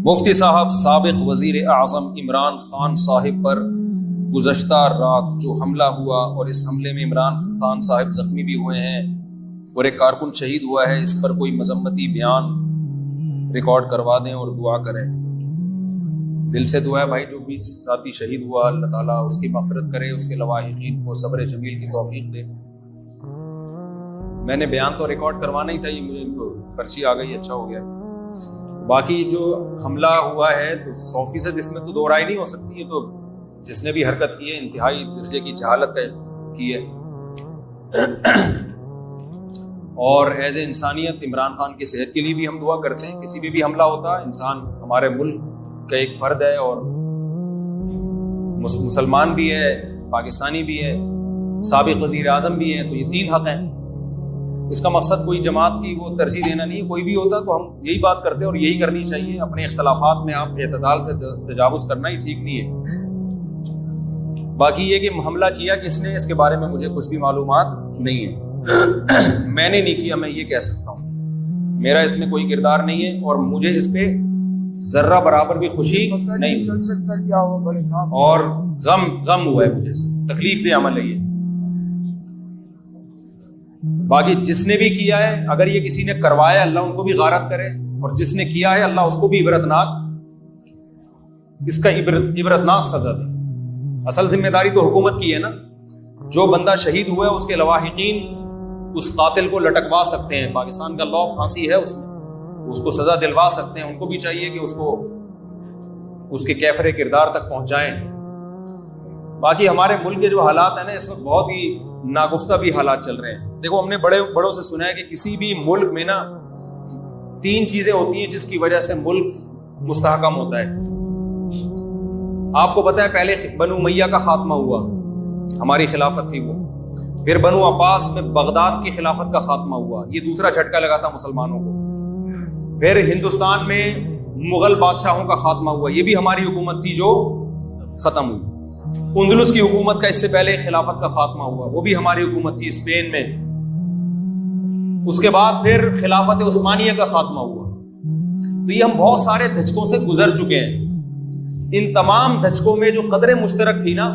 مفتی صاحب سابق وزیر اعظم عمران خان صاحب پر گزشتہ رات جو حملہ ہوا اور اس حملے میں عمران خان صاحب زخمی بھی ہوئے ہیں اور ایک کارکن شہید ہوا ہے، اس پر کوئی مذمتی بیان ریکارڈ کروا دیں اور دعا کریں۔ دل سے دعا ہے بھائی، جو بھی ساتھی شہید ہوا اللہ تعالیٰ اس کی مغفرت کرے، اس کے لواحقین کو صبر جمیل کی توفیق دے۔ میں نے بیان تو ریکارڈ کروانا ہی تھا، یہ مجھے پرچی آ گئی، اچھا ہو گیا۔ باقی جو حملہ ہوا ہے تو 100% اس میں تو دو رائے نہیں ہو سکتی، یہ تو جس نے بھی حرکت کی ہے انتہائی درجے کی جہالت کی ہے، اور ایز اے انسانیت عمران خان کی صحت کے لیے بھی ہم دعا کرتے ہیں۔ کسی بھی حملہ ہوتا ہے، انسان ہمارے ملک کا ایک فرد ہے اور مسلمان بھی ہے، پاکستانی بھی ہے، سابق وزیر اعظم بھی ہے، تو یہ تین حق ہیں۔ اس کا مقصد کوئی جماعت کی وہ ترجیح دینا نہیں ہے، کوئی بھی ہوتا تو ہم یہی بات کرتے اور یہی کرنی چاہیے۔ اپنے اختلافات میں آپ اعتدال سے تجاوز کرنا ہی ٹھیک نہیں ہے۔ باقی یہ کہ حملہ کیا کس نے، اس کے بارے میں مجھے کچھ بھی معلومات نہیں ہے، میں نے نہیں کیا، میں یہ کہہ سکتا ہوں، میرا اس میں کوئی کردار نہیں ہے اور مجھے اس پہ ذرہ برابر بھی خوشی نہیں اور غم ہوا ہے، مجھے تکلیف دہ عمل ہے یہ۔ باقی جس نے بھی کیا ہے، اگر یہ کسی نے کروایا اللہ ان کو بھی غارت کرے، اور جس نے کیا ہے اللہ اس کو بھی اس کا عبرتناک سزا دے۔ اصل ذمہ داری تو حکومت کی ہے نا، جو بندہ شہید ہوا ہے اس کے لواحقین اس قاتل کو لٹکوا سکتے ہیں، پاکستان کا لاء پھانسی ہے، اس کو سزا دلوا سکتے ہیں، ان کو بھی چاہیے کہ اس کو اس کے کیفر کردار تک پہنچائیں۔ باقی ہمارے ملک کے جو حالات ہیں نا اس وقت بہت ہی ناگفتہ بھی حالات چل رہے ہیں۔ دیکھو ہم نے بڑوں سے سنا ہے کہ کسی بھی ملک میں نا 3 چیزیں ہوتی ہیں جس کی وجہ سے ملک مستحکم ہوتا ہے۔ آپ کو پتہ ہے پہلے بنو امیہ کا خاتمہ ہوا، ہماری خلافت تھی وہ، پھر بنو عباس میں بغداد کی خلافت کا خاتمہ ہوا، یہ دوسرا جھٹکا لگا تھا مسلمانوں کو۔ پھر ہندوستان میں مغل بادشاہوں کا خاتمہ ہوا، یہ بھی ہماری حکومت تھی جو ختم ہوئی۔ اندلس کی حکومت کا اس سے پہلے خلافت کا خاتمہ ہوا، وہ بھی ہماری حکومت تھی اسپین میں۔ اس کے بعد پھر خلافت عثمانیہ کا خاتمہ ہوا۔ تو یہ ہم بہت سارے دھچکوں سے گزر چکے ہیں۔ ان تمام دھچکوں میں جو قدر مشترک تھی نا،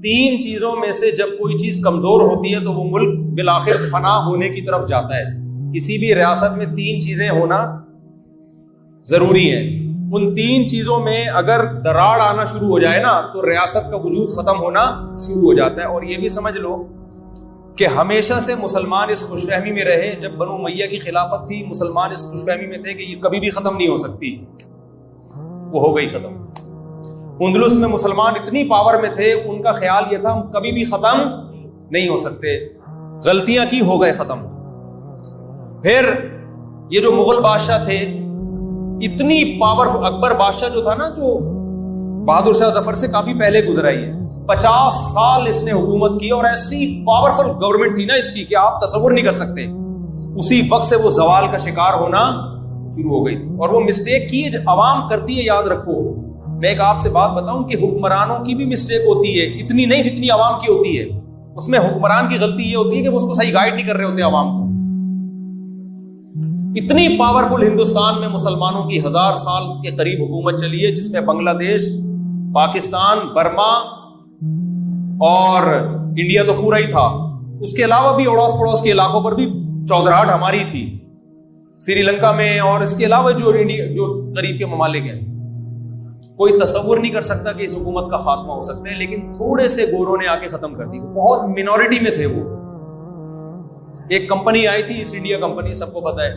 3 چیزوں میں سے جب کوئی چیز کمزور ہوتی ہے تو وہ ملک بالآخر فنا ہونے کی طرف جاتا ہے۔ کسی بھی ریاست میں 3 چیزیں ہونا ضروری ہے۔ ان 3 چیزوں میں اگر دراڑ آنا شروع ہو جائے نا تو ریاست کا وجود ختم ہونا شروع ہو جاتا ہے۔ اور یہ بھی سمجھ لو کہ ہمیشہ سے مسلمان اس خوش فہمی میں رہے، جب بنو امیہ کی خلافت تھی مسلمان اس خوش فہمی میں تھے کہ یہ کبھی بھی ختم نہیں ہو سکتی، وہ ہو گئی ختم۔ اندلس میں مسلمان اتنی پاور میں تھے، ان کا خیال یہ تھا ہم کبھی بھی ختم نہیں ہو سکتے، غلطیاں کی ہو گئے ختم۔ پھر یہ جو مغل بادشاہ تھے اتنی پاورفل، اکبر بادشاہ جو تھا نا، جو بہادر شاہ ظفر سے کافی پہلے گزرا ہی ہے، 50 سال اس نے حکومت کی اور ایسی پاورفل گورنمنٹ تھی نا اس کی کہ آپ تصور نہیں کر سکتے۔ اسی وقت سے وہ زوال کا شکار ہونا شروع ہو گئی تھی، اور وہ مسٹیک کی جو عوام کرتی ہے، یاد رکھو۔ میں ایک آپ سے بات بتاؤں کہ حکمرانوں کی بھی مسٹیک ہوتی ہے، اتنی نہیں جتنی عوام کی ہوتی ہے۔ اس میں حکمران کی غلطی یہ ہوتی ہے کہ وہ اس کو صحیح گائیڈ نہیں کر رہے ہوتے عوام کو۔ اتنی پاورفل ہندوستان میں مسلمانوں کی 1000 سال کے قریب حکومت چلی ہے، جس میں بنگلہ دیش، پاکستان، برما اور انڈیا تو پورا ہی تھا، اس کے علاوہ بھی اڑوس پڑوس کے علاقوں پر بھی چودراہٹ ہماری تھی، سری لنکا میں، اور اس کے علاوہ جو قریب کے ممالک ہیں۔ کوئی تصور نہیں کر سکتا کہ اس حکومت کا خاتمہ ہو سکتا ہے، لیکن تھوڑے سے گوروں نے آ کے ختم کر دی، بہت منورٹی میں تھے وہ۔ ایک کمپنی آئی تھی ایسٹ انڈیا کمپنی، سب کو پتا ہے،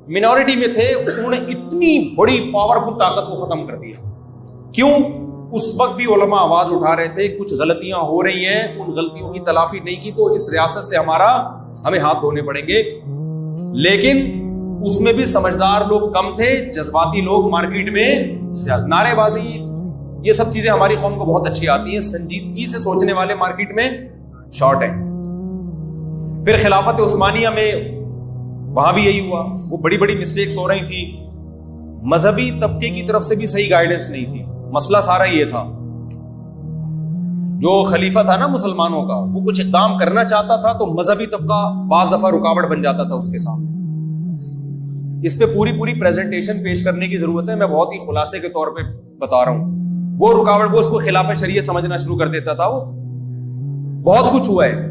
منورٹی میں تھے، انہوں نے اتنی بڑی پاورفل طاقت کو ختم کر دیا۔ کیوں؟ اس وقت بھی علماء آواز اٹھا رہے تھے کچھ غلطیاں ہو رہی ہیں، ان غلطیوں کی تلافی نہیں کی تو اس ریاست سے ہمیں ہاتھ دھونے پڑیں گے۔ لیکن اس میں بھی سمجھدار لوگ کم تھے، جذباتی لوگ مارکیٹ میں زیادہ۔ نعرے بازی یہ سب چیزیں ہماری قوم کو بہت اچھی آتی ہیں، سنجیدگی سے سوچنے والے مارکیٹ میں شارٹ ہیں۔ پھر خلافت عثمانیہ میں وہاں بھی یہی ہوا، وہ بڑی بڑی مسٹیکس ہو رہی تھی، مذہبی طبقے کی طرف سے بھی صحیح گائیڈنس نہیں تھی۔ مسئلہ سارا یہ تھا، جو خلیفہ تھا نا مسلمانوں کا، وہ کچھ اقدام کرنا چاہتا تھا تو مذہبی طبقہ بعض دفعہ رکاوٹ بن جاتا تھا اس کے سامنے۔ اس پہ پوری پریزنٹیشن پیش کرنے کی ضرورت ہے. میں بہت ہی خلاصے کے طور پہ بتا رہا ہوں. وہ رکاوٹ، وہ اس کو خلاف شریعت سمجھنا شروع کر دیتا تھا. وہ بہت کچھ ہوا ہے.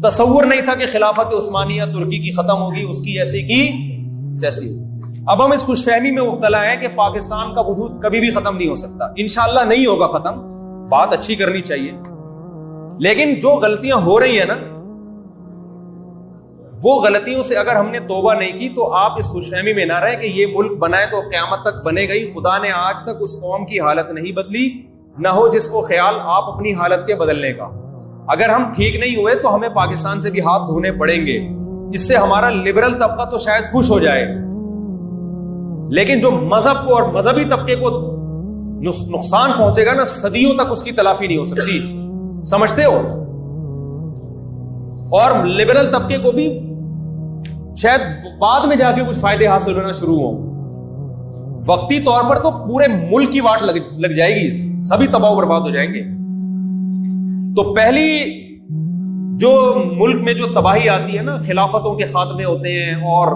تصور نہیں تھا کہ خلافت عثمانیہ ترکی کی ختم ہوگی، اس کی ایسی کی تیسی. اب ہم اس خوش فہمی میں مبتلا ہیں کہ پاکستان کا وجود کبھی بھی ختم نہیں ہو سکتا. انشاءاللہ نہیں ہوگا ختم. بات اچھی کرنی چاہیے، لیکن جو غلطیاں ہو رہی ہیں نا، وہ غلطیوں سے اگر ہم نے توبہ نہیں کی تو آپ اس خوش فہمی میں نہ رہیں کہ یہ ملک بنائے تو قیامت تک بنے گئی. خدا نے آج تک اس قوم کی حالت نہیں بدلی، نہ ہو جس کو خیال آپ اپنی حالت کے بدلنے کا. اگر ہم ٹھیک نہیں ہوئے تو ہمیں پاکستان سے بھی ہاتھ دھونے پڑیں گے. اس سے ہمارا لبرل طبقہ تو شاید خوش ہو جائے، لیکن جو مذہب کو اور مذہبی طبقے کو نقصان پہنچے گا نا، صدیوں تک اس کی تلافی نہیں ہو سکتی. سمجھتے ہو؟ اور لبرل طبقے کو بھی شاید بعد میں جا کے کچھ فائدے حاصل ہونا شروع ہوں. وقتی طور پر تو پورے ملک کی واٹ لگ جائے گی، سبھی تباہ و برباد ہو جائیں گے. تو پہلی جو ملک میں جو تباہی آتی ہے نا، خلافتوں کے خاتمے ہوتے ہیں اور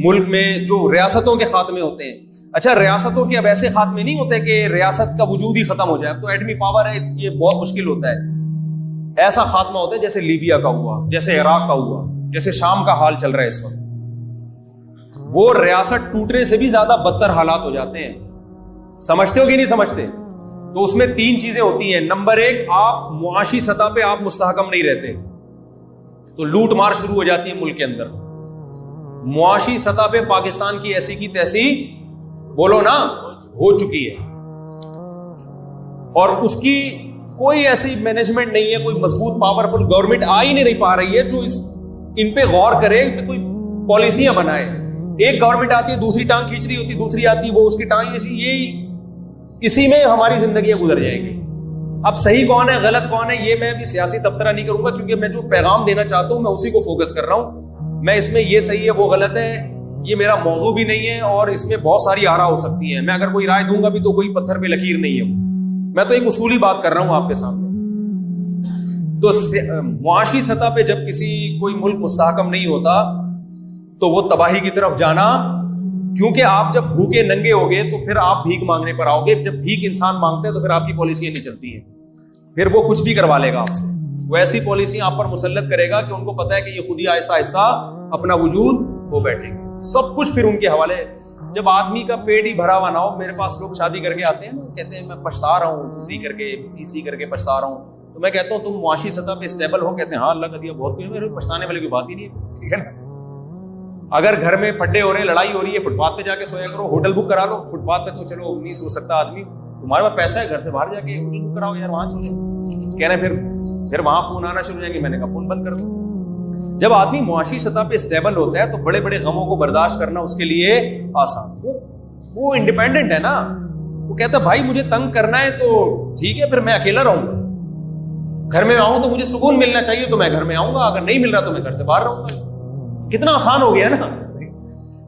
ملک میں جو ریاستوں کے خاتمے ہوتے ہیں. اچھا، ریاستوں کے اب ایسے خاتمے نہیں ہوتے کہ ریاست کا وجود ہی ختم ہو جائے. اب تو ایٹمی پاور ہے، یہ بہت مشکل ہوتا ہے. ایسا خاتمہ ہوتا ہے جیسے لیبیا کا ہوا، جیسے عراق کا ہوا، جیسے شام کا حال چل رہا ہے اس وقت. وہ ریاست ٹوٹنے سے بھی زیادہ بدتر حالات ہو جاتے ہیں. سمجھتے ہو کہ نہیں سمجھتے؟ تو اس میں 3 چیزیں ہوتی ہیں. نمبر 1، آپ معاشی سطح پہ آپ مستحکم نہیں رہتے، تو لوٹ مار شروع ہو جاتی ہے ملک کے اندر. معاشی سطح پہ پاکستان کی ایسی کی تیسی، بولو نا، ہو چکی ہے. اور اس کی کوئی ایسی مینجمنٹ نہیں ہے، کوئی مضبوط پاورفل گورنمنٹ آ ہی نہیں پا رہی ہے جو ان پہ غور کرے، کوئی پالیسیاں بنائے. ایک گورنمنٹ آتی ہے، دوسری ٹانگ کھینچ رہی ہوتی، دوسری آتی وہ اس کی ٹانگ، اسی میں ہماری زندگیاں گزر جائیں گی. اب صحیح کون ہے غلط کون ہے یہ میں بھی سیاسی تبصرہ نہیں کروں گا، کیونکہ میں جو پیغام دینا چاہتا ہوں میں اسی کو فوکس کر رہا ہوں. میں اس میں یہ صحیح ہے وہ غلط ہے یہ میرا موضوع بھی نہیں ہے، اور اس میں بہت ساری آراء ہو سکتی ہیں. میں اگر کوئی رائے دوں گا بھی تو کوئی پتھر پہ لکیر نہیں ہے. میں تو ایک اصولی بات کر رہا ہوں آپ کے سامنے. تو معاشی سطح پہ جب کوئی ملک مستحکم نہیں ہوتا تو وہ تباہی کی طرف جانا، کیونکہ آپ جب بھوکے ننگے ہوگے تو پھر آپ بھیک مانگنے پر آؤ گے. جب بھیک انسان مانگتے ہیں تو پھر آپ کی پالیسیاں نہیں چلتی ہیں، پھر وہ کچھ بھی کروا لے گا آپ سے. وہ ایسی پالیسیاں آپ پر مسلط کرے گا کہ ان کو پتا ہے کہ یہ خود ہی آہستہ آہستہ اپنا وجود کھو بیٹھیں گے. سب کچھ پھر ان کے حوالے. جب آدمی کا پیٹ ہی بھرا ہوا نہ ہو، میرے پاس لوگ شادی کر کے آتے ہیں نا، کہتے ہیں میں پچھتا رہا ہوں، دوسری کر کے تیسری کر کے پچھتا رہا ہوں. تو میں کہتا ہوں تم معاشی سطح پہ اسٹیبل ہو؟ کہتے ہیں ہاں اللہ کا دیا بہت کچھ. میرے پچھتانے والے کی بات ہی نہیں ہے، ٹھیک ہے نا. اگر گھر میں پھڈے ہو رہے ہیں، لڑائی ہو رہی ہے، فٹ پاتھ پہ جا کے سویا کرو. ہوٹل بک کرا لو فٹ پاتھ پہ، تو چلو نہیں سو سکتا آدمی، تمہارے پاس پیسہ ہے، گھر سے باہر جا کے ہوٹل بک کراؤ یار، وہاں سو. کہہ رہے پھر وہاں فون آنا شروع ہو جائیں گے. میں نے کہا فون بند کر دو. جب آدمی معاشی سطح پہ اسٹیبل ہوتا ہے تو بڑے بڑے غموں کو برداشت کرنا اس کے لیے آسان. وہ انڈیپینڈنٹ ہے نا. وہ کہتا بھائی مجھے تنگ کرنا ہے تو ٹھیک ہے، پھر میں اکیلا رہوں گا. گھر میں آؤں تو مجھے سکون ملنا چاہیے تو میں گھر میں آؤں گا، اگر نہیں مل رہا تو میں گھر سے باہر رہوں گا. کتنا آسان ہو گیا نا.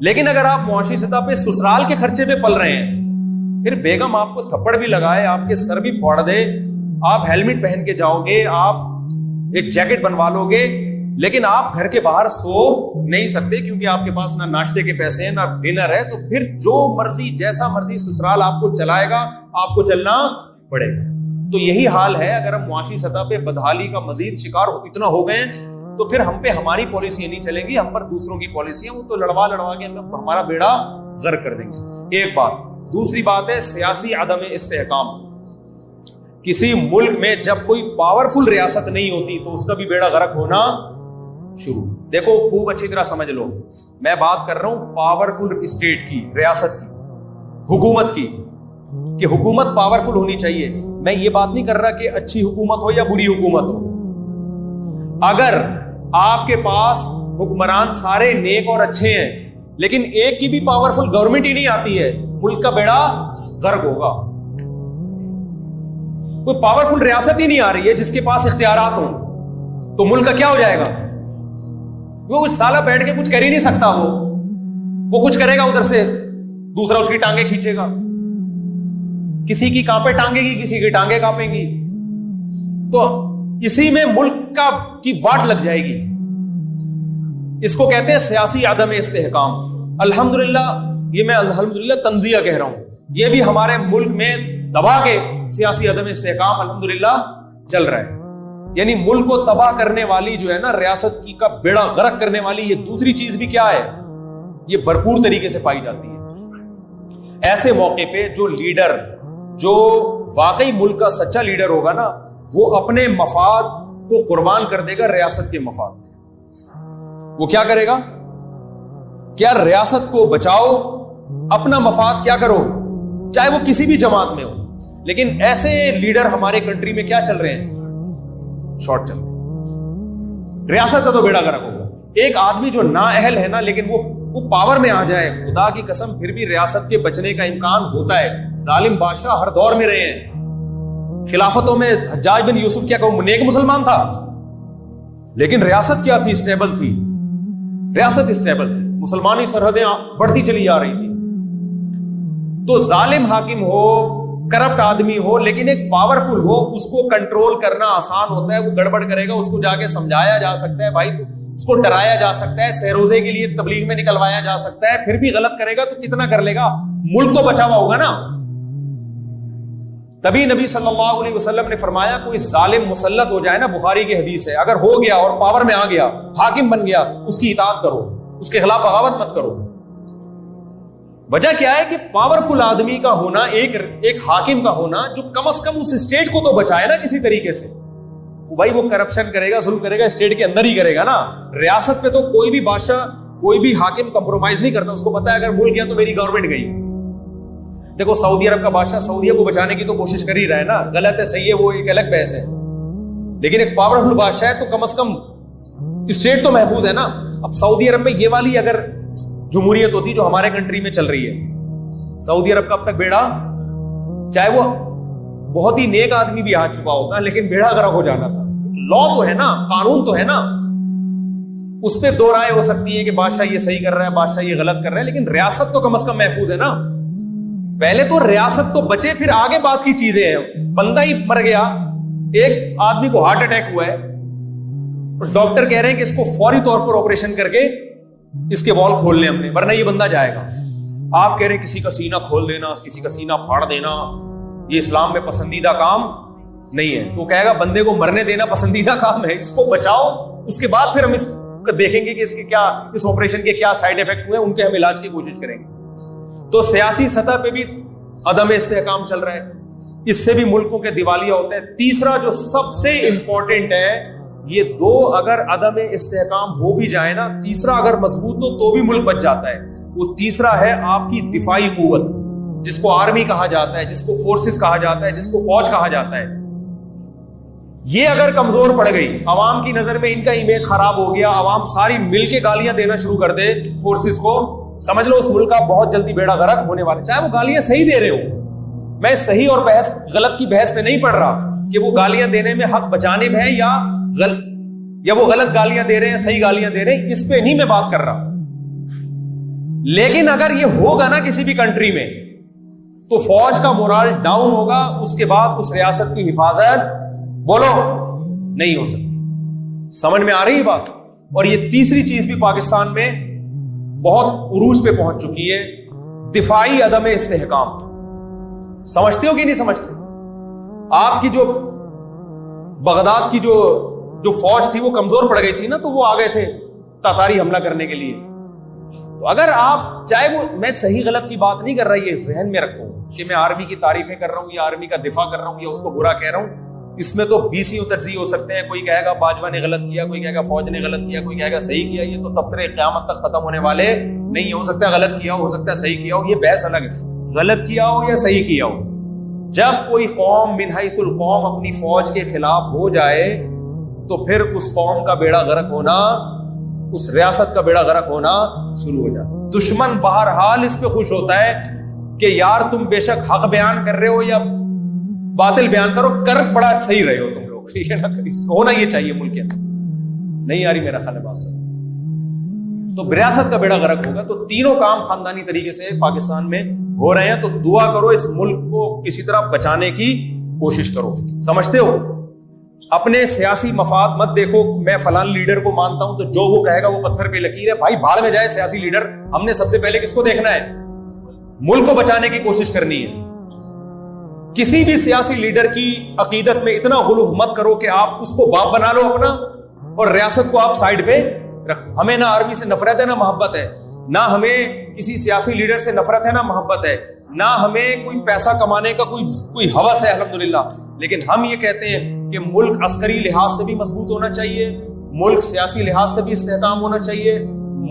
لیکن اگر آپ معاشی سطح پہ سسرال کے خرچے پہ پل رہے ہیں، پھر بیگم آپ کو تھپڑ بھی لگائے، آپ کے سر بھی پھوڑ دے، آپ ہیلمٹ پہن کے جاؤ گے، آپ ایک جیکٹ بنوا لو گے، لیکن آپ گھر کے باہر سو نہیں سکتے کیونکہ آپ کے پاس نہ ناشتے کے پیسے ہیں نہ ڈنر ہے. تو پھر جو مرضی جیسا مرضی سسرال آپ کو چلائے گا، آپ کو چلنا پڑے گا. تو یہی حال ہے. اگر ہم معاشی سطح پہ بدحالی کا مزید شکار اتنا ہو گئے تو پھر ہم پہ ہماری پالیسیاں نہیں چلیں گی، ہم پر دوسروں کی پالیسیاں، وہ تو لڑوا کے ہمارا بیڑا غرق کر دیں گے. ایک بات. دوسری بات ہے سیاسی عدم استحکام. کسی ملک میں جب کوئی پاورفل ریاست نہیں ہوتی تو اس کا بھی بیڑا غرق ہونا شروع. دیکھو خوب اچھی طرح سمجھ لو، میں بات کر رہا ہوں پاورفل اسٹیٹ کی، ریاست کی، حکومت کی، کہ حکومت پاورفل ہونی چاہیے. میں یہ بات نہیں کر رہا کہ اچھی حکومت ہو یا بری حکومت ہو. اگر آپ کے پاس حکمران سارے نیک اور اچھے ہیں لیکن ایک کی بھی پاورفل گورنمنٹ ہی نہیں آتی ہے، ملک کا بیڑا غرق ہوگا. کوئی پاورفل ریاست ہی نہیں آ رہی ہے جس کے پاس اختیارات ہوں تو ملک کا کیا ہو جائے گا؟ وہ کچھ سالہ بیٹھ کے کچھ کر ہی نہیں سکتا. وہ کچھ کرے گا ادھر سے دوسرا اس کی ٹانگیں کھینچے گا. کسی کی کانپیں ٹانگے گی، کسی کی ٹانگیں کانپیں گی. تو اسی میں ملک کی واٹ لگ جائے گی. اس کو کہتے ہیں سیاسی عدم استحکام. الحمدللہ یہ میں الحمدللہ تنزیہ کہہ رہا ہوں، یہ بھی ہمارے ملک میں دبا کے سیاسی عدم استحکام الحمدللہ چل رہا ہے. یعنی ملک کو تباہ کرنے والی جو ہے نا، ریاست کی کا بیڑا غرق کرنے والی یہ دوسری چیز بھی کیا ہے، یہ بھرپور طریقے سے پائی جاتی ہے. ایسے موقع پہ جو لیڈر، جو واقعی ملک کا سچا لیڈر ہوگا نا، وہ اپنے مفاد کو قربان کر دے گا ریاست کے مفاد میں. وہ کیا کرے گا؟ کیا ریاست کو بچاؤ، اپنا مفاد کیا کرو، چاہے وہ کسی بھی جماعت میں ہو. لیکن ایسے لیڈر ہمارے کنٹری میں کیا چل رہے ہیں؟ شارٹ چل رہے ہیں. ریاست کا تو بیڑا غرق ہوگا. ایک آدمی جو نااہل ہے نا، لیکن وہ پاور میں آ جائے، خدا کی قسم پھر بھی ریاست کے بچنے کا امکان ہوتا ہے. ظالم بادشاہ ہر دور میں رہے ہیں. خلافتوں میں حجاج بن یوسف کیا کہ نیک مسلمان تھا، لیکن ریاست کیا تھی؟ اسٹیبل تھی. ریاست اسٹیبل تھی، مسلمانی سرحدیں بڑھتی چلی آ رہی تھی. تو ظالم حاکم ہو، کرپٹ آدمی ہو، لیکن ایک پاورفل ہو، اس کو کنٹرول کرنا آسان ہوتا ہے. وہ گڑبڑ کرے گا، اس کو جا کے سمجھایا جا سکتا ہے، بھائی اس کو ڈرایا جا سکتا ہے، سہروزے کے لیے تبلیغ میں نکلوایا جا سکتا ہے. پھر بھی غلط کرے گا تو کتنا کر لے گا؟ ملک تو بچا ہوا ہوگا نا. تبھی نبی صلی اللہ علیہ وسلم نے فرمایا کوئی ظالم مسلط ہو جائے نا، بخاری کی حدیث ہے، اگر ہو گیا اور پاور میں آ گیا، حاکم بن گیا، اس کی اطاعت کرو، اس کے خلاف بغاوت مت کرو. وجہ کیا ہے کہ پاورفل آدمی کا ہونا، ایک حاکم کا ہونا جو کم از کم اس اسٹیٹ کو تو بچائے نا کسی طریقے سے. بھائی وہ کرپشن کرے گا، ظلم کرے گا، اسٹیٹ کے اندر ہی کرے گا نا. ریاست پہ تو کوئی بھی بادشاہ، کوئی بھی حاکم کمپرومائز نہیں کرتا. اس کو پتا ہے اگر ملک گیا تو میری گورنمنٹ گئی. دیکھو سعودی عرب کا بادشاہ سعودیہ کو بچانے کی تو کوشش کر ہی رہا ہے نا. غلط ہے صحیح ہے وہ ایک الگ بحث ہے، لیکن ایک پاورفل بادشاہ ہے تو کم از کم اسٹیٹ تو محفوظ ہے نا. اب سعودی عرب میں یہ والی اگر جمہوریت ہوتی جو ہمارے کنٹری میں چل رہی ہے، سعودی عرب کا اب تک بیڑا، چاہے وہ بہت ہی نیک آدمی بھی آ چکا ہوتا، لیکن بیڑا غرق ہو جانا تھا. لا تو ہے نا، قانون تو ہے نا. اس پہ دو رائے ہو سکتی ہے کہ بادشاہ یہ صحیح کر رہا ہے، بادشاہ یہ غلط کر رہا ہے، لیکن ریاست تو کم از کم محفوظ ہے نا. پہلے تو ریاست تو بچے، پھر آگے بات کی چیزیں ہیں. بندہ ہی مر گیا، ایک آدمی کو ہارٹ اٹیک ہوا ہے، ڈاکٹر کہہ رہے ہیں کہ اس کو فوری طور پر آپریشن کر کے اس کے وال کھول لیں ہم نے، ورنہ یہ بندہ جائے گا. آپ کہہ رہے ہیں کسی کا سینہ کھول دینا، کسی کا سینہ پھاڑ دینا یہ اسلام میں پسندیدہ کام نہیں ہے. تو کہے گا بندے کو مرنے دینا پسندیدہ کام ہے، اس کو بچاؤ، اس کے بعد پھر ہم اس دیکھیں گے کہ اس کے کیا، اس آپریشن کے کیا سائیڈ افیکٹ ہوئے، ان کے ہم علاج کی کوشش کریں گے. تو سیاسی سطح پہ بھی عدم استحکام چل رہا ہے. اس سے بھی ملکوں کے دیوالیہ ہوتے ہیں. تیسرا جو سب سے امپورٹنٹ ہے، یہ دو اگر عدم استحکام ہو بھی جائے نا، تیسرا اگر مضبوط ہو تو بھی ملک بچ جاتا ہے. وہ تیسرا ہے آپ کی دفاعی قوت، جس کو آرمی کہا جاتا ہے، جس کو فورسز کہا جاتا ہے، جس کو فوج کہا جاتا ہے. یہ اگر کمزور پڑ گئی، عوام کی نظر میں ان کا امیج خراب ہو گیا، عوام ساری مل کے گالیاں دینا شروع کر دے فورسز کو، سمجھ لو اس ملک کا بہت جلدی بیڑا غرق ہونے والا. چاہے وہ گالیاں صحیح دے رہے ہو، میں صحیح اور بحث غلط کی بحث میں نہیں پڑھ رہا کہ وہ گالیاں دینے میں حق بجانب ہے یا وہ غلط گالیاں دے رہے ہیں، صحیح گالیاں دے رہے ہیں، اس پہ نہیں میں بات کر رہا. لیکن اگر یہ ہوگا نا کسی بھی کنٹری میں، تو فوج کا مورال ڈاؤن ہوگا، اس کے بعد اس ریاست کی حفاظت بولو نہیں ہو سکتی. سمجھ میں آ رہی ہے بات؟ اور یہ تیسری چیز بھی پاکستان میں بہت عروج پہ پہنچ چکی ہے، دفاعی عدم استحکام. سمجھتے ہو کہ نہیں سمجھتے؟ آپ کی جو بغداد کی جو فوج تھی وہ کمزور پڑ گئی تھی نا، تو وہ آ گئے تھے تاتاری حملہ کرنے کے لیے. تو اگر آپ چاہے وہ، میں صحیح غلط کی بات نہیں کر رہا، یہ ذہن میں رکھو کہ میں آرمی کی تعریفیں کر رہا ہوں یا آرمی کا دفاع کر رہا ہوں یا اس کو برا کہہ رہا ہوں. اس میں تو 20 تجزیے ہو سکتے ہیں. کوئی کہے گا باجوہ نے غلط کیا، کوئی کہے گا فوج نے غلط کیا، کوئی کہے گا صحیح کیا. یہ تو تبصرے قیامت تک ختم ہونے والے نہیں. ہو سکتا ہے غلط کیا ہو سکتا ہے صحیح کیا ہو، یہ بحث الگ ہے. غلط کیا ہو یا صحیح کیا ہو، جب کوئی قوم من حیث القوم اپنی فوج کے خلاف ہو جائے تو پھر اس قوم کا بیڑا غرق ہونا، اس ریاست کا بیڑا غرق ہونا شروع ہو جاتا. دشمن بہرحال اس پہ خوش ہوتا ہے کہ یار تم بے شک حق بیان کر رہے ہو یا باطل بیان کرو، کر بڑا صحیح رہے ہو تم لوگ. ٹھیک ہے نا، ہونا یہ چاہیے ملک کے اندر. نہیں آ رہی میرا خیال ہے بات سب. تو ریاست کا بیڑا غرق ہوگا. تو تینوں کام خاندانی طریقے سے پاکستان میں ہو رہے ہیں. تو دعا کرو اس ملک کو کسی طرح بچانے کی کوشش کرو. سمجھتے ہو؟ اپنے سیاسی مفاد مت دیکھو، میں فلان لیڈر کو مانتا ہوں تو جو وہ کہے گا وہ پتھر پہ لکیر ہے. بھائی بھاڑ میں جائے سیاسی لیڈر. ہم نے سب سے پہلے کس کو دیکھنا ہے؟ ملک کو بچانے کی کوشش کرنی ہے. کسی بھی سیاسی لیڈر کی عقیدت میں اتنا غلو مت کرو کہ آپ اس کو باپ بنا لو اپنا اور ریاست کو آپ سائڈ پہ رکھ. ہمیں نہ آرمی سے نفرت ہے نہ محبت ہے، نہ ہمیں کسی سیاسی لیڈر سے نفرت ہے نہ محبت ہے، نہ ہمیں کوئی پیسہ کمانے کا کوئی ہوس ہے الحمدللہ. لیکن ہم یہ کہتے ہیں کہ ملک عسکری لحاظ سے بھی مضبوط ہونا چاہیے، ملک سیاسی لحاظ سے بھی استحکام ہونا چاہیے،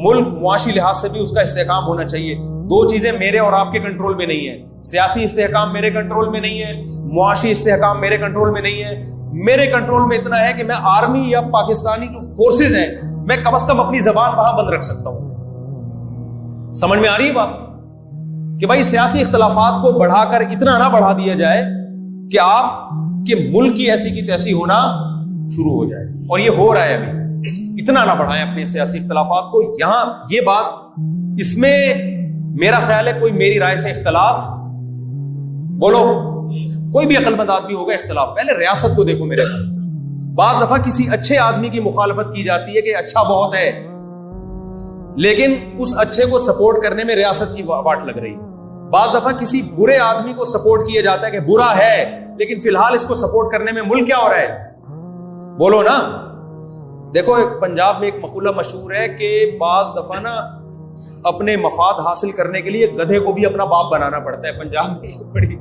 ملک معاشی لحاظ سے بھی اس کا استحکام ہونا چاہیے. دو چیزیں میرے اور آپ کے کنٹرول میں نہیں ہے. سیاسی استحکام میرے کنٹرول میں نہیں ہے، معاشی استحکام میرے کنٹرول میں نہیں ہے. میرے کنٹرول میں اتنا ہے کہ میں آرمی یا پاکستانی جو فورسز ہیں میں کم از کم اپنی زبان وہاں بند رکھ سکتا ہوں. سمجھ میں آ رہی ہے بات؟ کہ بھائی سیاسی اختلافات کو بڑھا کر اتنا نہ بڑھا دیا جائے کہ آپ کے ملک کی ایسی کی تیسی ہونا شروع ہو جائے. اور یہ ہو رہا ہے ابھی. اتنا نہ بڑھائیں اپنے سیاسی اختلافات کو. یہاں یہ بات، اس میں میرا خیال ہے کوئی میری رائے سے اختلاف، بولو کوئی بھی عقل مند آدمی ہوگا اختلاف. پہلے ریاست کو دیکھو میرے بھائی. بعض دفعہ کسی اچھے آدمی کی مخالفت کی جاتی ہے کہ اچھا بہت ہے، لیکن اس اچھے کو سپورٹ کرنے میں ریاست کی واٹ لگ رہی ہے. بعض دفعہ کسی برے آدمی کو سپورٹ کیا جاتا ہے کہ برا ہے، لیکن فی الحال اس کو سپورٹ کرنے میں ملک کیا ہو رہا ہے؟ بولو نا. دیکھو پنجاب میں ایک مقولہ مشہور ہے کہ بعض دفعہ نا اپنے مفاد حاصل کرنے کے لیے گدھے کو بھی اپنا باپ بنانا پڑتا ہے. پنجاب میں بڑی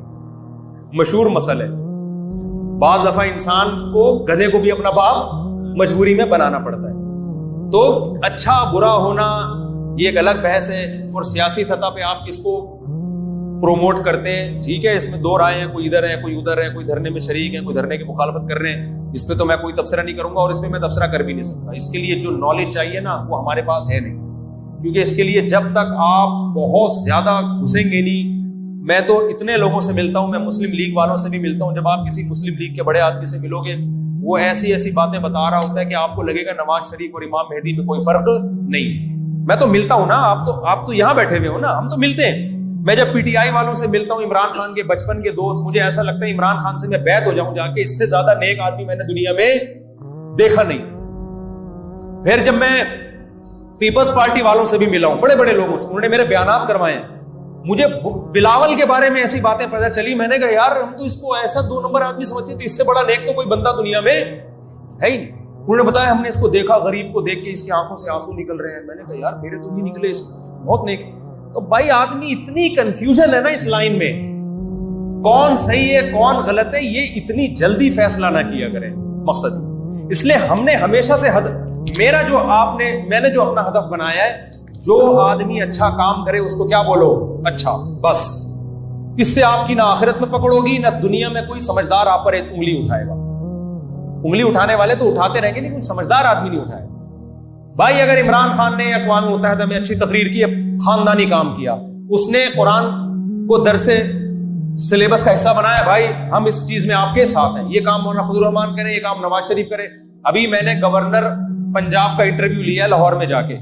مشہور مسئلہ ہے. بعض دفعہ انسان کو گدھے کو بھی اپنا باپ مجبوری میں بنانا پڑتا ہے. تو اچھا برا ہونا یہ ایک الگ بحث ہے. اور سیاسی سطح پہ آپ کس کو پروموٹ کرتے ہیں، ٹھیک ہے، اس میں دو رائے ہیں، کوئی ادھر ہے کوئی ادھر ہے، کوئی دھرنے میں شریک ہے، کوئی دھرنے کی مخالفت کر رہے ہیں. اس پہ تو میں کوئی تبصرہ نہیں کروں گا، اور اس پہ میں تبصرہ کر بھی نہیں سکتا. اس کے لیے جو نالج چاہیے نا وہ ہمارے پاس ہے نہیں. کیونکہ اس کے لیے جب تک آپ بہت زیادہ گھسیں گے نہیں. میں تو اتنے لوگوں سے ملتا ہوں، میں مسلم لیگ والوں سے بھی ملتا ہوں. جب آپ کسی مسلم لیگ کے بڑے آدمی سے ملو گے وہ ایسی ایسی باتیں بتا رہا ہوتا ہے کہ آپ کو لگے گا نواز شریف اور امام مہدی میں کوئی فرق نہیں. میں تو ملتا ہوں نا، آپ تو یہاں بیٹھے ہوئے ہو نا، ہم تو ملتے ہیں. میں جب پی ٹی آئی والوں سے ملتا ہوں، عمران خان کے بچپن کے دوست، مجھے ایسا لگتا ہے عمران خان سے میں بیعت ہو جاؤں جا کے. اس سے زیادہ نیک آدمی میں نے دنیا میں دیکھا نہیں. پھر جب میں پیپلز پارٹی والوں سے بھی ملا ہوں، بڑے بڑے لوگوں سے، انہوں نے میرے بیانات کروائے ہیں. مجھے بلاول کے بارے میں ایسی باتیں پتہ چلی، میں نے کہا یار ہم تو اس کو ایسا 2 نمبر آدمی سمجھتے ہیں، تو اس سے بڑا نیک تو کوئی بندہ دنیا میں ہے ہی نہیں. انہوں نے بتایا ہم نے اس کو دیکھا، غریب کو دیکھ کے اس کی آنکھوں سے آنسو نکل رہے ہیں. میں نے کہا یار میرے تو نہیں نکلے، اس بہت نیک. تو بھائی آدمی اتنی کنفیوژن ہے نا اس لائن میں، کون صحیح ہے کون غلط ہے، یہ اتنی جلدی فیصلہ نہ کیا کریں. مقصد اس لیے ہم نے ہمیشہ سے میں نے جو اپنا ہدف بنایا ہے، جو آدمی اچھا کام کرے اس کو کیا بولو؟ اچھا. بس اس سے آپ کی نہ آخرت میں پکڑ ہوگی نہ دنیا میں کوئی سمجھدار آپ پر ایک انگلی اٹھائے گا. انگلی اٹھانے والے تو اٹھاتے رہیں گے لیکن سمجھدار آدمی نہیں اٹھائے. بھائی اگر عمران خان نے اقوام متحدہ میں اچھی تقریر کی، خاندانی کام کیا، اس نے قرآن کو درس سلیبس کا حصہ بنایا، بھائی ہم اس چیز میں آپ کے ساتھ ہیں. یہ کام مولانا فضل الرحمان کرے، یہ کام نواز شریف کرے. ابھی میں نے گورنر پنجاب کا انٹرویو لیا لاہور میں جا کے،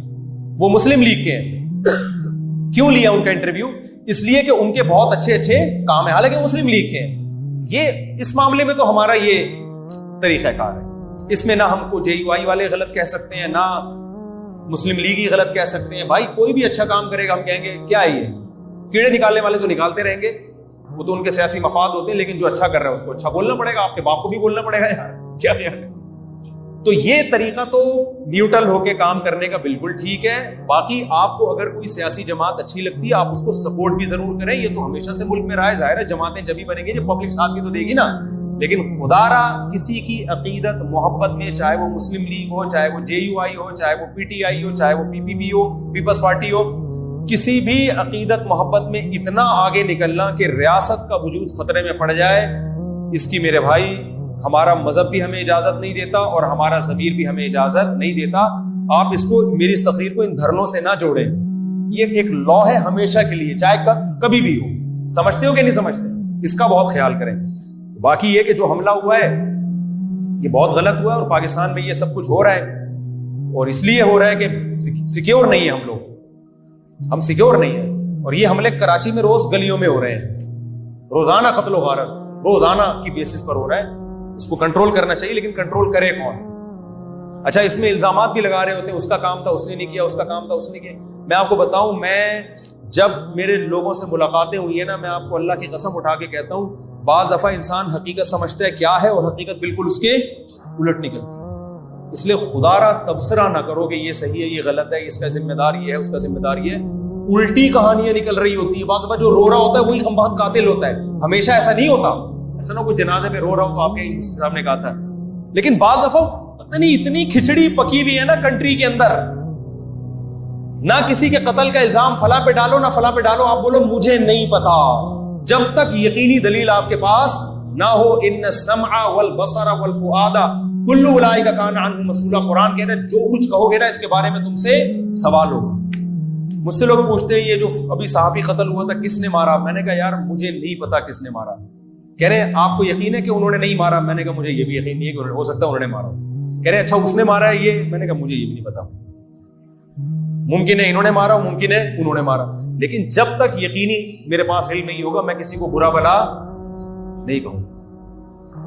وہ مسلم لیگ کے ہیں. کیوں لیا ان کا انٹرویو؟ اس لیے کہ ان کے بہت اچھے اچھے کام ہیں، حالانکہ مسلم لیگ کے ہیں. یہ اس معاملے میں تو ہمارا یہ طریقہ کار ہے. اس میں نہ ہم کو جے یو آئی والے غلط کہہ سکتے ہیں، نہ مسلم لیگ ہی غلط کہہ سکتے ہیں. بھائی کوئی بھی اچھا کام کرے گا ہم کہیں گے کیا ہے یہ، کیڑے نکالنے والے تو نکالتے رہیں گے، وہ تو ان کے سیاسی مفاد ہوتے ہیں. لیکن جو اچھا کر رہا ہے اس کو اچھا بولنا پڑے گا. آپ کے باپ کو بھی بولنا پڑے گا یار کیا ہے. تو یہ طریقہ تو نیوٹرل ہو کے کام کرنے کا بالکل ٹھیک ہے. باقی آپ کو اگر کوئی سیاسی جماعت اچھی لگتی ہے آپ اس کو سپورٹ بھی ضرور کریں. یہ تو ہمیشہ سے ملک میں رہا ہے. ظاہر ہے جماعتیں جبھی بنیں گی جب پبلک ساتھ بھی تو دے گی نا. لیکن خدا را کسی کی عقیدت محبت میں، چاہے وہ مسلم لیگ ہو، چاہے وہ جے یو آئی ہو، چاہے وہ پی ٹی آئی ہو، چاہے وہ پی پی پی ہو، پیپلز پارٹی ہو، کسی بھی عقیدت محبت میں اتنا آگے نکلنا کہ ریاست کا وجود خطرے میں پڑ جائے، اس کی میرے بھائی ہمارا مذہب بھی ہمیں اجازت نہیں دیتا اور ہمارا ضمیر بھی ہمیں اجازت نہیں دیتا. آپ اس کو، میری اس تقریر کو ان دھرنوں سے نہ جوڑیں. یہ ایک لا ہے ہمیشہ کے لیے، چاہے کبھی بھی ہو. سمجھتے ہو کہ نہیں سمجھتے؟ اس کا بہت خیال کریں. باقی یہ کہ جو حملہ ہوا ہے یہ بہت غلط ہوا ہے، اور پاکستان میں یہ سب کچھ ہو رہا ہے اور اس لیے ہو رہا ہے کہ سیکیور نہیں ہے ہم لوگ، ہم سیکیور نہیں ہیں. اور یہ حملے کراچی میں روز گلیوں میں ہو رہے ہیں، روزانہ قتل و غارت روزانہ کی بیسس پر ہو رہا ہے. اس کو کنٹرول کرنا چاہیے، لیکن کنٹرول کرے کون؟ اچھا اس میں الزامات بھی لگا رہے ہوتے ہیں، اس کا کام تھا اس نے نہیں کیا، اس کا کام تھا اس نے کیا۔ میں آپ کو بتاؤں، میں جب میرے لوگوں سے ملاقاتیں ہوئی ہیں نا، میں آپ کو اللہ کی قسم اٹھا کے کہتا ہوں، بعض دفعہ انسان حقیقت سمجھتا ہے کیا ہے اور حقیقت بالکل اس کے الٹ نکلتی ہے۔ اس لیے خدا را تبصرہ نہ کرو کہ یہ صحیح ہے یہ غلط ہے، اس کا ذمہ دار یہ ہے اس کا ذمہ دار یہ ہے، الٹی کہانیاں نکل رہی ہوتی ہے۔ بعض دفعہ جو رو رہا ہوتا ہے وہی ہم بہت قاتل ہوتا ہے، ہمیشہ ایسا نہیں ہوتا۔ ایسا نہ کوئی جنازے میں رو رہا ہو تو آپ کے صاحب نے کہا تھا، لیکن بعض دفعہ پتہ نہیں اتنی کھچڑی پکی ہوئی ہے نا کنٹری کے اندر، نہ کسی کے قتل کا الزام فلاں پہ ڈالو نہ فلاں پہ ڈالو، آپ بولو مجھے نہیں پتا، جب تک یقینی دلیل آپ کے پاس نہ ہو۔ ان السمع والبصر والفؤاد کل اولئک کان عنہ مسئولا، قرآن کہہ رہا ہے جو کچھ کہو گے نا اس کے بارے میں تم سے سوال ہوگا۔ مجھ سے لوگ پوچھتے ہیں یہ جو ابھی صحافی قتل ہوا تھا کس نے مارا؟ میں نے کہا یار مجھے نہیں پتا کس نے مارا۔ کہہ رہے ہیں آپ کو یقین ہے کہ انہوں نے نہیں مارا؟ میں نے کہا مجھے یہ بھی یقین نہیں ہے کہ ہو سکتا ہے انہوں نے مارا۔ کہہ رہے ہیں اچھا اس نے مارا ہے یہ؟ میں نے کہا مجھے یہ بھی نہیں پتا، ممکن ہے انہوں نے مارا، ممکن ہے انہوں نے مارا، لیکن جب تک یقینی میرے پاس علم نہیں ہوگا میں کسی کو برا بلا نہیں کہوں،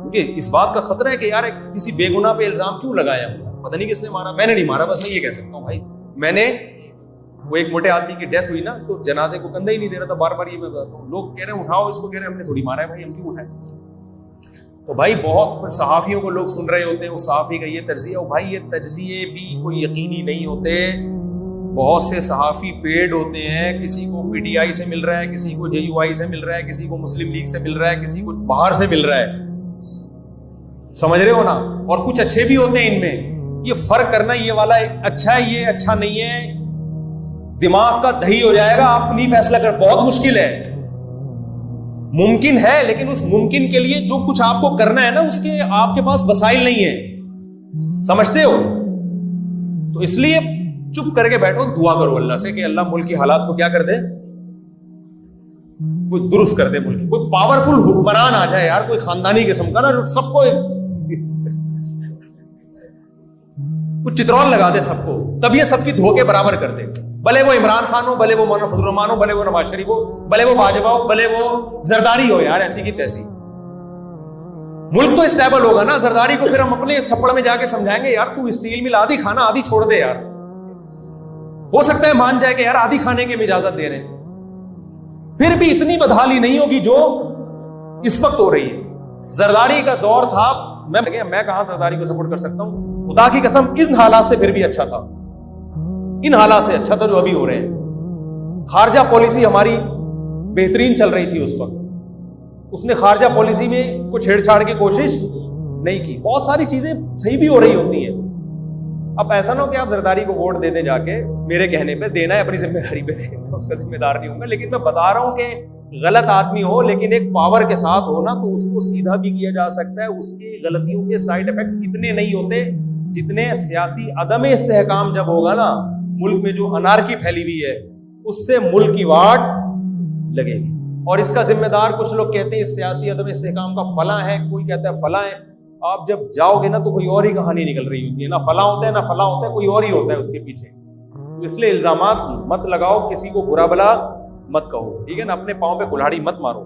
کیونکہ اس بات کا خطرہ ہے کہ یار کسی بے گناہ پہ الزام کیوں لگایا، پتہ نہیں کس نے مارا، میں نے نہیں مارا، بس میں یہ کہہ سکتا ہوں بھائی میں نے۔ وہ ایک موٹے آدمی کی ڈیتھ ہوئی نا تو جنازے کو کندھا ہی نہیں دے رہا تھا، بار بار یہ میں بتاتا ہوں، لوگ کہہ رہے ہیں اٹھاؤ اس کو، کہہ رہے ہیں ہم نے تھوڑی مارا ہے بھائی، ہم کیوں اٹھائیں؟ تو بھائی بہت صحافیوں کو لوگ سن رہے ہوتے ہیں، اس صحافی کا یہ تجزیہ، بھائی یہ تجزیے بھی کوئی یقینی نہیں ہوتے۔ بہت سے صحافی پیڈ ہوتے ہیں، کسی کو پی ٹی آئی سے مل رہا ہے، کسی کو جے یو آئی سے مل رہا ہے، کسی کو مسلم لیگ سے مل رہا ہے، کسی کو باہر سے مل رہا ہے، سمجھ رہے ہو نا؟ اور کچھ اچھے بھی ہوتے ہیں ان میں۔ یہ فرق کرنا یہ والا اچھا ہے یہ اچھا نہیں ہے، دماغ کا دہی ہو جائے گا، آپ نہیں فیصلہ کر، بہت مشکل ہے۔ ممکن ہے لیکن اس ممکن کے لیے جو کچھ آپ کو کرنا ہے نا اس کے آپ کے پاس وسائل نہیں ہے، سمجھتے ہو؟ تو اس لیے چپ کر کے بیٹھو، دعا کرو اللہ سے کہ اللہ ملک کی حالات کو کیا کر دے، کوئی درست کر دے، ملک کوئی پاورفل حکمران آ جائے یار، کوئی خاندانی قسم کا نا جو سب کو کچھ چترول لگا دے سب کو، تب یہ سب کی دھوکے برابر کر دے، بھلے وہ عمران خان ہو، بھلے وہ مولانا فضل الرحمان ہو، بھلے وہ نواز شریف ہو، بھلے وہ باجوہ ہو، بھلے وہ زرداری ہو، یار ایسی کی تیسی ملک تو اسٹیبل ہوگا نا۔ زرداری کو پھر ہم اپنے چھپڑ میں جا کے سمجھائیں گے یار تو اسٹیل مل آدھی کھانا آدھی چھوڑ دے یار، ہو سکتا ہے مان جائے کہ یار آدھی کھانے کی اجازت دے رہے ہیں، پھر بھی اتنی بدحالی نہیں ہوگی جو اس وقت ہو رہی ہے۔ زرداری کا دور تھا، میں کہاں زرداری کو سپورٹ کر سکتا ہوں، خدا کی قسم ان حالات سے پھر بھی اچھا تھا، ان حالات سے اچھا تھا جو ابھی ہو رہے ہیں۔ خارجہ پالیسی ہماری بہترین چل رہی تھی اس وقت، اس نے خارجہ پالیسی میں کوئی چھیڑ چھاڑ کی کوشش نہیں کی، بہت ساری چیزیں صحیح بھی ہو رہی ہوتی ہیں۔ اب ایسا نہ ہو کہ آپ زرداری کو ووٹ دے دیں جا کے میرے کہنے پہ، دینا ہے اپنی ذمہ داری پہ دیں، میں اس کا ذمہ دار نہیں ہوں گا، لیکن میں بتا رہا ہوں کہ غلط آدمی ہو لیکن ایک پاور کے ساتھ ہو نا تو اس کو سیدھا بھی کیا جا سکتا ہے، اس کی غلطیوں کے سائیڈ افیکٹ اتنے نہیں ہوتے جتنے سیاسی عدم استحکام جب ہوگا نا، ملک میں جو انارکی پھیلی ہوئی ہے اس سے ملک کی واٹ لگے گی، اور اس کا ذمہ دار کچھ لوگ کہتے ہیں اس سیاسی عدم استحکام کا فلاں ہے، کوئی کہتا ہے فلاں ہے، آپ جب جاؤ گے نا تو کوئی اور ہی کہانی نکل رہی ہوتی ہے، نہ فلاں ہوتا ہے نہ فلاں ہوتا ہے، کوئی اور ہی ہوتا ہے اس کے پیچھے۔ تو اس لیے الزامات مت لگاؤ، کسی کو برا بلا مت کہو، ٹھیک ہے نا، اپنے پاؤں پہ کلہاڑی مت مارو۔